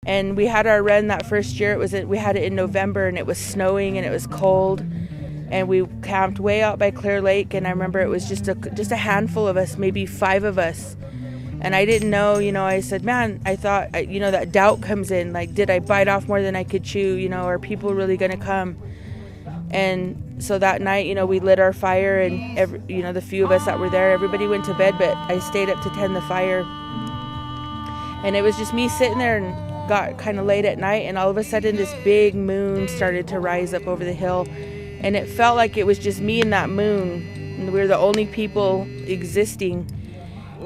And we had our run that first year. We had it in November, and it was snowing and it was cold. And we camped way out by Clear Lake, and I remember it was just a handful of us, maybe 5 of us. And I didn't know, I said, man, I thought, that doubt comes in, like, did I bite off more than I could chew, are people really going to come? And so that night, we lit our fire, and the few of us that were there, everybody went to bed, but I stayed up to tend the fire. And it was just me sitting there, and got kind of late at night, and all of a sudden this big moon started to rise up over the hill. And it felt like it was just me and that moon. And we were the only people existing.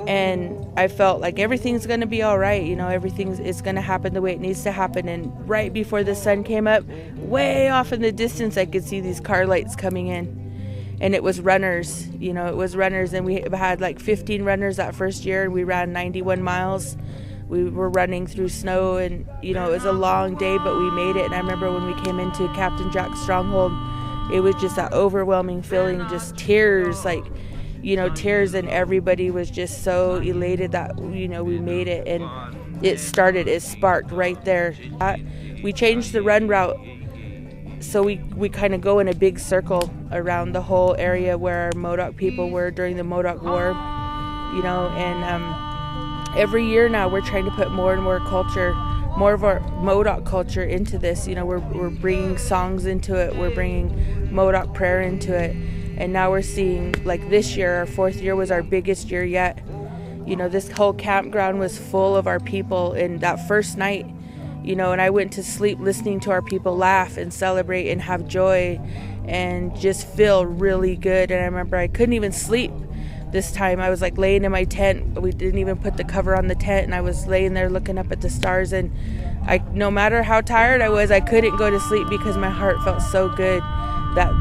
And I felt like everything's going to be all right. It's going to happen the way it needs to happen. And right before the sun came up, way off in the distance, I could see these car lights coming in. And it was runners. And we had like 15 runners that first year. And we ran 91 miles. We were running through snow. And, it was a long day, but we made it. And I remember when we came into Captain Jack's stronghold, it was just that overwhelming feeling, just tears, tears, and everybody was just so elated that, we made it, and it sparked right there. We changed the run route, so we kind of go in a big circle around the whole area where our Modoc people were during the Modoc War, and every year now we're trying to put more and more culture, more of our Modoc culture into this. We're bringing songs into it. We're bringing Modoc prayer into it. And now we're seeing, like this year, our 4th year was our biggest year yet. This whole campground was full of our people. And that first night, and I went to sleep listening to our people laugh and celebrate and have joy and just feel really good. And I remember I couldn't even sleep this time. I was like laying in my tent. We didn't even put the cover on the tent, and I was laying there looking up at the stars, and no matter how tired I was, I couldn't go to sleep because my heart felt so good that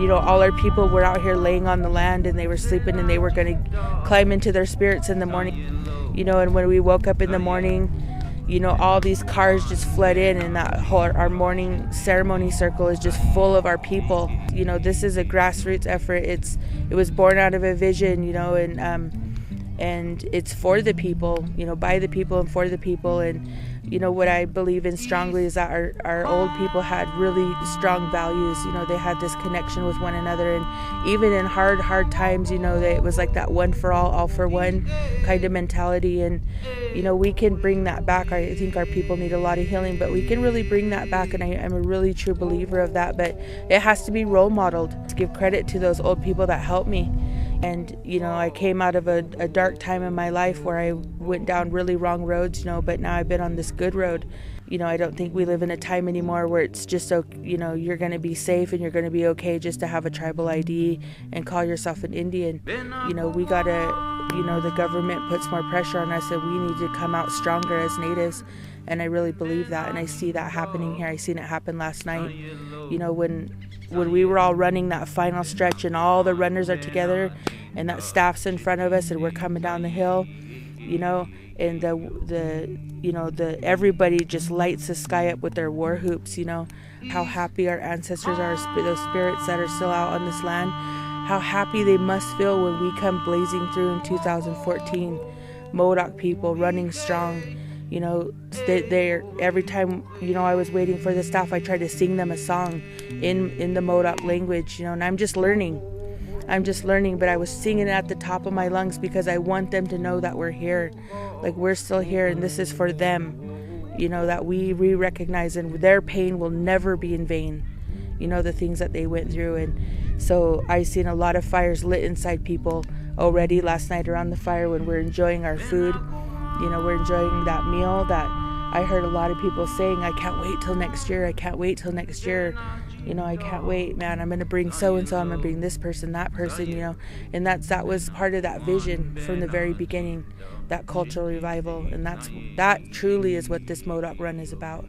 all our people were out here laying on the land, and they were sleeping, and they were going to climb into their spirits in the morning. And when we woke up in the morning, all these cars just flood in, and that whole our morning ceremony circle is just full of our people. This is a grassroots effort. It was born out of a vision, and it's for the people, by the people and for the people. And what I believe in strongly is that our old people had really strong values. They had this connection with one another, and even in hard times, it was like that one for all for one kind of mentality. And we can bring that back. I think our people need a lot of healing, but we can really bring that back, and I'm a really true believer of that. But it has to be role modeled. To give credit to those old people that helped me. And, I came out of a dark time in my life where I went down really wrong roads, but now I've been on this good road. I don't think we live in a time anymore where it's just so, you're going to be safe and you're going to be okay just to have a tribal ID and call yourself an Indian. We got to, the government puts more pressure on us, and we need to come out stronger as natives. And I really believe that, and I see that happening here. I seen it happen last night, when we were all running that final stretch, and all the runners are together, and that staff's in front of us, and we're coming down the hill, and the everybody just lights the sky up with their war hoops. How happy our ancestors are, those spirits that are still out on this land, how happy they must feel when we come blazing through in 2014. Modoc people running strong. They're every time, I was waiting for the staff, I tried to sing them a song in the Modoc language, and I'm just learning, but I was singing it at the top of my lungs because I want them to know that we're here, like we're still here, and this is for them, that we recognize, and their pain will never be in vain, the things that they went through. And so I seen a lot of fires lit inside people already last night around the fire when we're enjoying our food. We're enjoying that meal that I heard a lot of people saying, I can't wait till next year. I can't wait till next year. I can't wait, man. I'm going to bring so-and-so. I'm going to bring this person, that person, and that was part of that vision from the very beginning, that cultural revival. And that truly is what this Modoc Run is about.